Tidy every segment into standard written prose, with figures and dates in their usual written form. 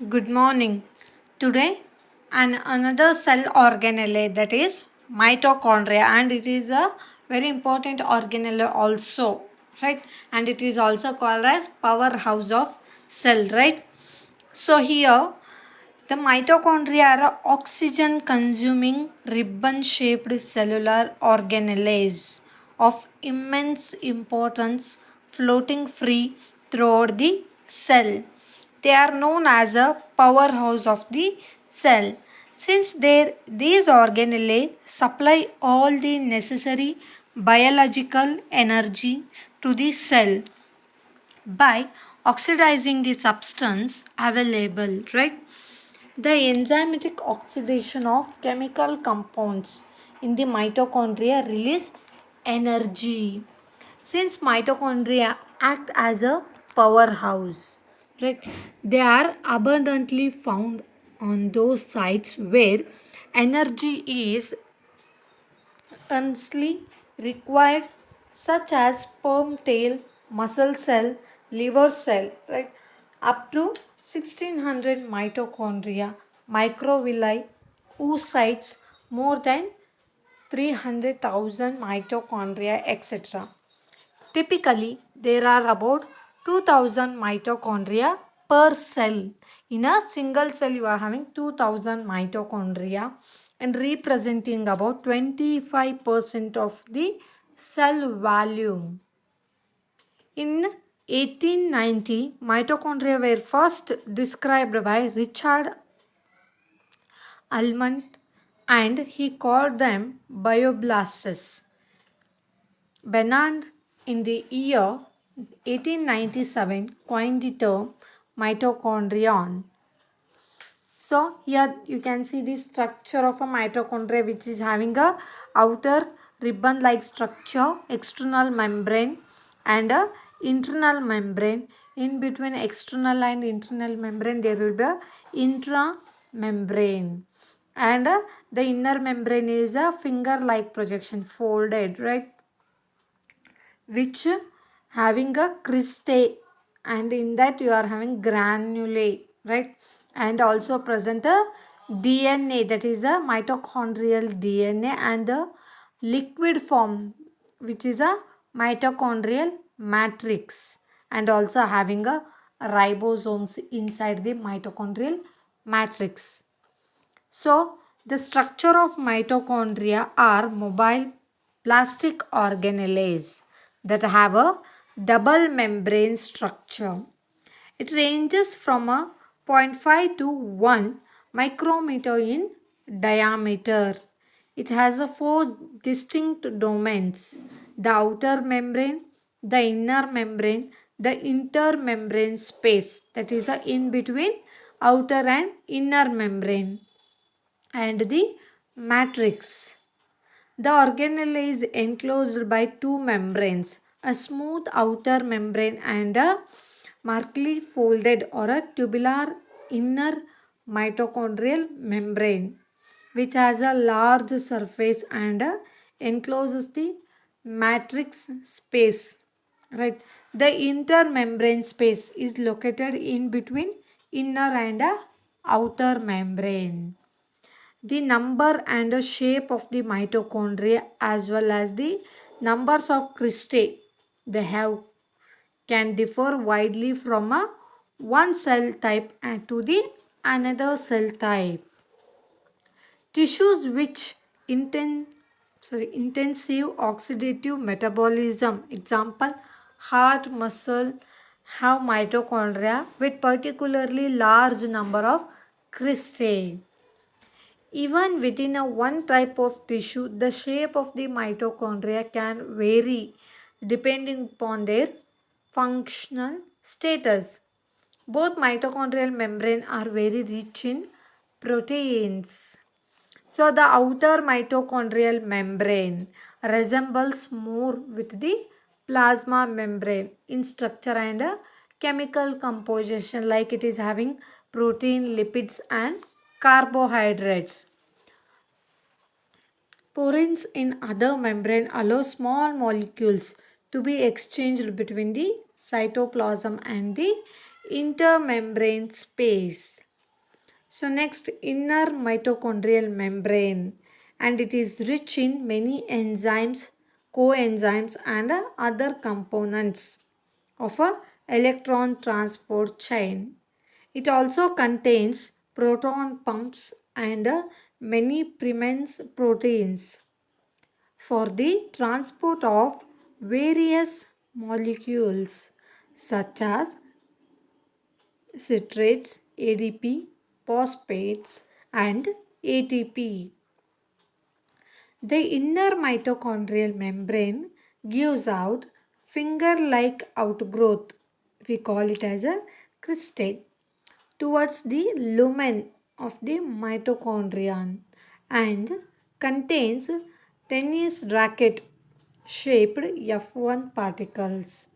Good morning. Today, another cell organelle, that is mitochondria, and it is a very important organelle also, right? And it is also called as powerhouse of cell, right? So here the mitochondria are oxygen consuming ribbon shaped cellular organelles of immense importance floating free throughout the cell. They are known as a powerhouse of the cell since these organelles supply all the necessary biological energy to the cell by oxidizing the substance available, right? The enzymatic oxidation of chemical compounds in the mitochondria release energy. Since mitochondria act as a powerhouse, right? They are abundantly found on those sites where energy is earnestly required, such as sperm tail, muscle cell, liver cell, right? Up to 1600 mitochondria, microvilli, oocytes, more than 300,000 mitochondria, etc. Typically, there are about 2000 mitochondria per cell. In a single cell, you are having 2000 mitochondria and representing about 25% of the cell volume. In 1890, mitochondria were first described by Richard Almond and he called them bioblasts. Bernard in the year 1897 coined the term mitochondrion. So here you can see the structure of a mitochondria, which is having a outer ribbon like structure, external membrane and a internal membrane. In between external and internal membrane there will be a intramembrane, and the inner membrane is a finger like projection folded, right, which having a cristae, and in that you are having granulae, right, and also present a DNA, that is a mitochondrial DNA, and the liquid form, which is a mitochondrial matrix, and also having a ribosomes inside the mitochondrial matrix. So, the structure of mitochondria are mobile plastic organelles that have a double membrane structure. It ranges from a 0.5 to 1 micrometer in diameter. It has a 4 distinct domains: the outer membrane, the inner membrane, the intermembrane space, that is in between outer and inner membrane, and the matrix. The organelle is enclosed by two membranes, a smooth outer membrane and a markedly folded or a tubular inner mitochondrial membrane, which has a large surface and encloses the matrix space, right. The intermembrane space is located in between inner and outer membrane. The number and the shape of the mitochondria as well as the numbers of cristae they have can differ widely from a one cell type and to the another cell type. Tissues which intensive oxidative metabolism, example heart, muscle, have mitochondria with particularly large number of cristae. Even within a one type of tissue, the shape of the mitochondria can vary depending upon their functional status. Both mitochondrial membrane are very rich in proteins. So the outer mitochondrial membrane resembles more with the plasma membrane in structure and chemical composition, like it is having protein, lipids and carbohydrates. Porins in other membrane allow small molecules to be exchanged between the cytoplasm and the intermembrane space. So next, inner mitochondrial membrane, and it is rich in many enzymes, coenzymes and other components of a electron transport chain. It also contains proton pumps and many premens proteins for the transport of various molecules such as citrates, ADP, phosphates, and ATP. The inner mitochondrial membrane gives out finger-like outgrowth. We call it as a cristae towards the lumen of the mitochondrion and contains tennis racket shaped F1 particles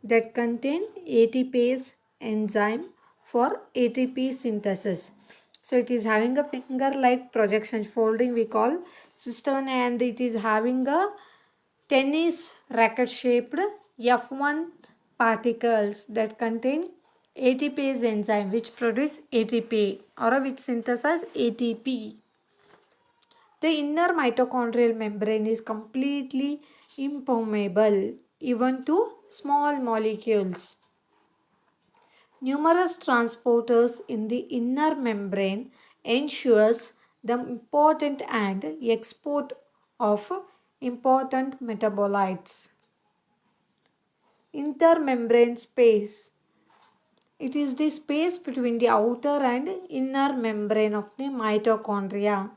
that contain ATPase enzyme for ATP synthesis. So it is having a finger like projection folding we call cistern, and it is having a tennis racket shaped F1 particles that contain ATPase enzyme which produce ATP or which synthesize ATP. The inner mitochondrial membrane is completely impermeable even to small molecules. Numerous transporters in the inner membrane ensures the important and export of important metabolites. Intermembrane space. It is the space between the outer and inner membrane of the mitochondria.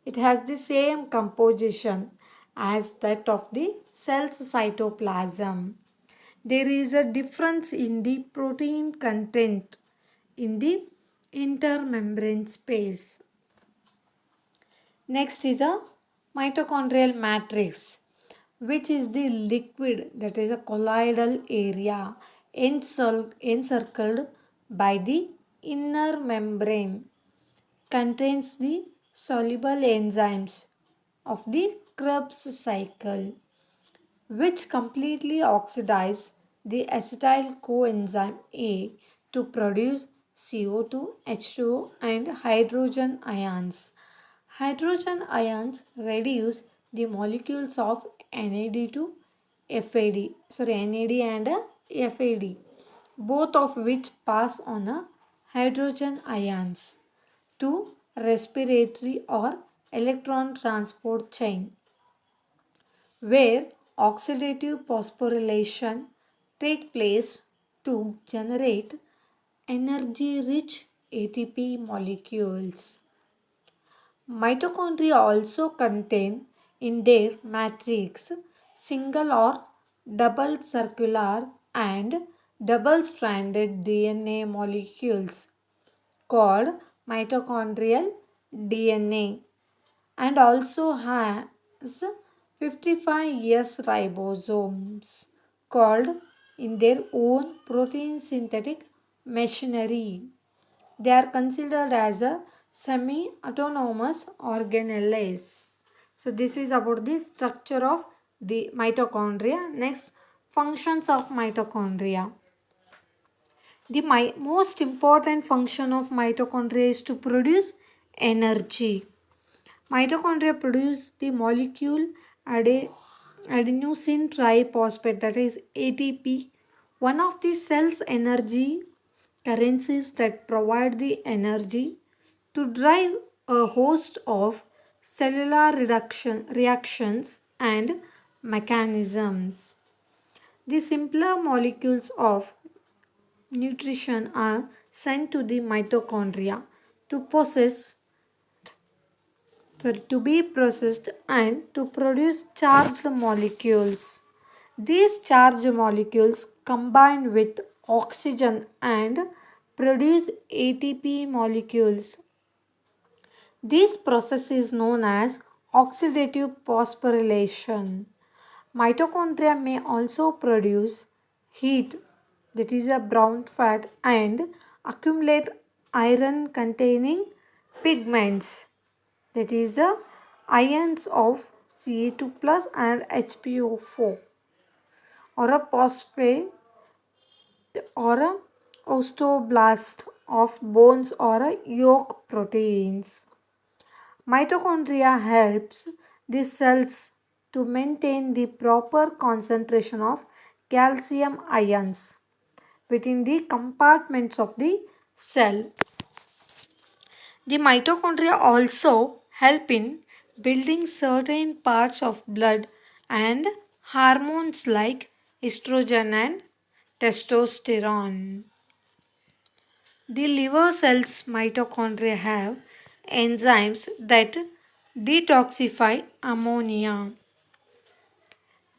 It has the same composition as that of the cell's cytoplasm. There is a difference in the protein content in the intermembrane space. Next is a mitochondrial matrix, which is the liquid, that is a colloidal area encircled by the inner membrane, contains the soluble enzymes of the Krebs cycle, which completely oxidize the acetyl coenzyme A to produce CO2, H2O and hydrogen ions. Hydrogen ions reduce the molecules of NAD to NAD and FAD, both of which pass on a hydrogen ions to respiratory or electron transport chain, where oxidative phosphorylation take place to generate energy-rich ATP molecules. Mitochondria also contain in their matrix single or double circular and double stranded DNA molecules called mitochondrial DNA, and also has 55S ribosomes called in their own protein synthetic machinery. They are considered as a semi-autonomous organelles. So this is about the structure of the mitochondria. Next, functions of mitochondria. The most important function of mitochondria is to produce energy. Mitochondria produce the molecule adenosine triphosphate, that is ATP, one of the cell's energy currencies that provide the energy to drive a host of cellular reactions and mechanisms. The simpler molecules of nutrition are sent to the mitochondria to to be processed and to produce charged molecules. These charged molecules combine with oxygen and produce ATP molecules. This process is known as oxidative phosphorylation. Mitochondria may also produce heat, that is a brown fat, and accumulate iron containing pigments, that is the ions of Ca2 plus and HPO4, or a phosphate or a osteoblast of bones or yolk proteins. Mitochondria helps the cells to maintain the proper concentration of calcium ions within the compartments of the cell. The mitochondria also help in building certain parts of blood and hormones like estrogen and testosterone. The liver cells mitochondria have enzymes that detoxify ammonia.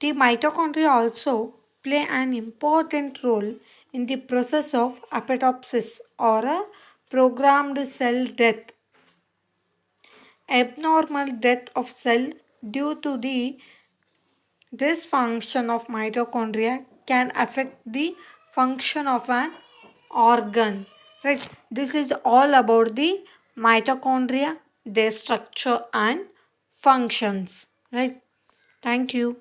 The mitochondria also play an important role in the process of apoptosis or a programmed cell death. Abnormal death of cell due to the dysfunction of mitochondria can affect the function of an organ. Right? This is all about the mitochondria, their structure and functions. Right? Thank you.